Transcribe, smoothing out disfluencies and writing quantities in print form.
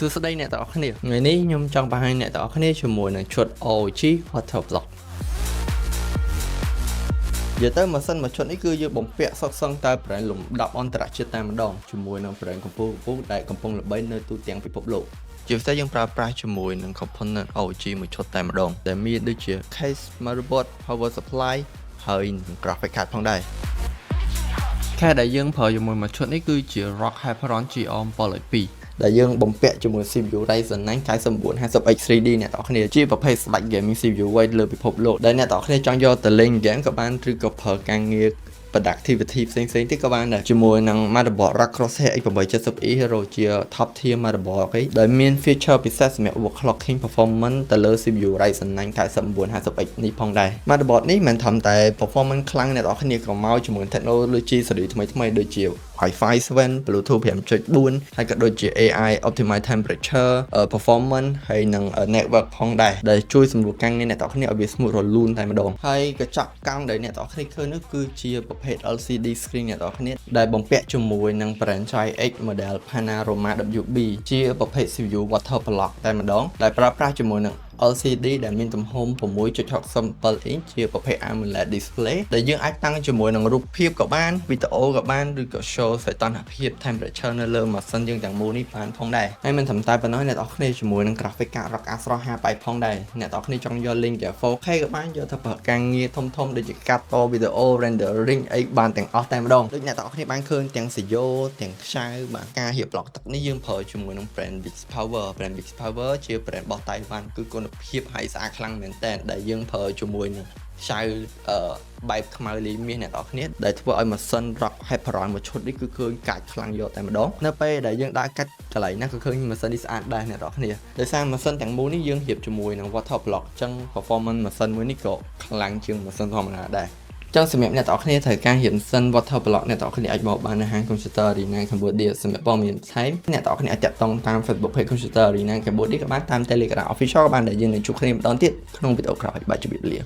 សួស្តីអ្នកទាំងអស់គ្នាថ្ងៃនេះខ្ញុំចង់បង្ហាញអ្នកទាំងអស់គ្នាជាមួយនឹងឈុត OG Water Block និយាយទៅម៉ាស៊ីនមួយឈុតនេះគឺយើងបំពាក់សុទ្ធសឹងតែប្រេងលំដាប់អន្តរជាតិតែម្ដងជាមួយនឹងប្រេងកម្ពុជាដែលកំពុងល្បីនៅទូទាំងពិភពលោកជាពិសេសយើងប្រើប្រាស់ជាមួយនឹង component OG មួយឈុតតែម្ដងដែលមានដូចជា case motherboard power supply ហើយនិង graphic card ផងដែរខែដែលយើងប្រើជាមួយមួយឈុតនេះគឺជា ROG Hyperon GR 702ដែលយើងបំពាក់ជាមួយ CPU Ryzen 9 9950X 3D អ្នកទាំងអស់គ្នាជាប្រភេទ Select Gaming CPU អ្វីលើពិភពលោកដែលអ្នកទាំងអស់គ្នាចង់យកទៅលេង game ក៏បានឬក៏ប្រើការងារ productivity ផ្សេងៗទៀតក៏បានដែរជាមួយនឹង motherboard ROG Crosshair X870E Hero ជា top tier motherboard គេដែលមាន feature ពិសេសសម្រាប់ overclocking performance ទៅលើ CPU Ryzen 9 9950X នេះផងដែរ motherboard នេះមិនត្រឹមតែ performance ខ្លាំងអ្នកទាំងអស់គ្នាក៏មកជាមួយ technology ស៊េរីថ្មីៗដូចជា Wi-Fi 7 Bluetooth 5.4 ហើយក៏ដូចជា AI optimize temperature performance ហើយនិង network ផងដែរដែលជួយសម្រួលការងារអ្នកទាំងអស់គ្នាឲ្យវា smooth រលូនតែម្ដងហើយកញ្ចក់កាំងដែលអ្នកទាំងអស់គ្នាឃើញនោះគឺជាប្រភេទ LCD screen អ្នកទាំងអស់គ្នាដែលបំពាក់ជាមួយនឹង brand X model Panorama WB ជាប្រភេទ CPU Water Block តែម្ដងដែលប្រើប្រាស់ជាមួយនឹងLCD ដែលមានទំហំ 6.67 inch ជាប្រភេទ AMOLED display ដែលយើងអាចតាំងជាមួយនឹងរូបភាពក៏បានវីដេអូក៏បានឬក៏ show សីតុណ្ហភាព temperature នៅលើម៉ាស៊ីនយើងទាំងមូលនេះបានផងដែរហើយមិនត្រឹមតែប៉ុណ្ណោះអ្នកនរគ្នាជាមួយនឹង graphic card ROG Astro 580ផងដែរអ្នកនរគ្នាចង់យកលេងតែ 4K ក៏បានយកទៅប្រើការងារធំៗដូចជាកាត់តវីដេអូ rendering អីបានទាំងអស់តែម្ដងដូចអ្នកនរគ្នាបានឃើញទាំង SIO ទាំងខ្សែបាទការរៀបប្លុកទឹកនេះយើងប្រើជាមួយនឹង brand Big Power ជា brand របស់តៃវ៉ាន់គឺគុណភាពហើយស្អាតខ្លាំងមែនតើដែលយើងប្រើជាមួយនឹងខ្សែបែបខ្មៅលីមាសអ្នកនរគ្នាដែលធ្វើឲ្យម៉ាស៊ីន ROG Hyperon មួយឈុតនេះគឺឃើញកាច់ខ្លាំងយកតែម្ដងនៅពេលដែលយើងដើរកាច់កន្លែងណាក៏ឃើញម៉ាស៊ីននេះស្អាតដែរអ្នកនរគ្នាដោយសារម៉ាស៊ីនទាំងមូលនេះយើងរៀបជាមួយនឹង Water Block អញ្ចឹង performance ម៉ាស៊ីនមួយនេះក៏ខ្លាំងជាងម៉ាស៊ីនធម្មតាដែរចឹងសម្រាប់អ្នកទាំងអស់គ្នាត្រូវការរៀនសិន Water Block អ្នកទាំងអស់គ្នាអាចមកបាននៅហាង Computer Arena Cambodia សម្រាប់ព័ត៌មានបន្ថែមអ្នកទាំងអស់គ្នាអាចតាក់ទងតាម Facebook Page Computer Arena Cambodia ក៏បានតាម Telegram Official ក៏បានដែលយើងនឹងជួបគ្នាម្ដងទៀតក្នុងវីដេអូក្រោយបាទជម្រាបលា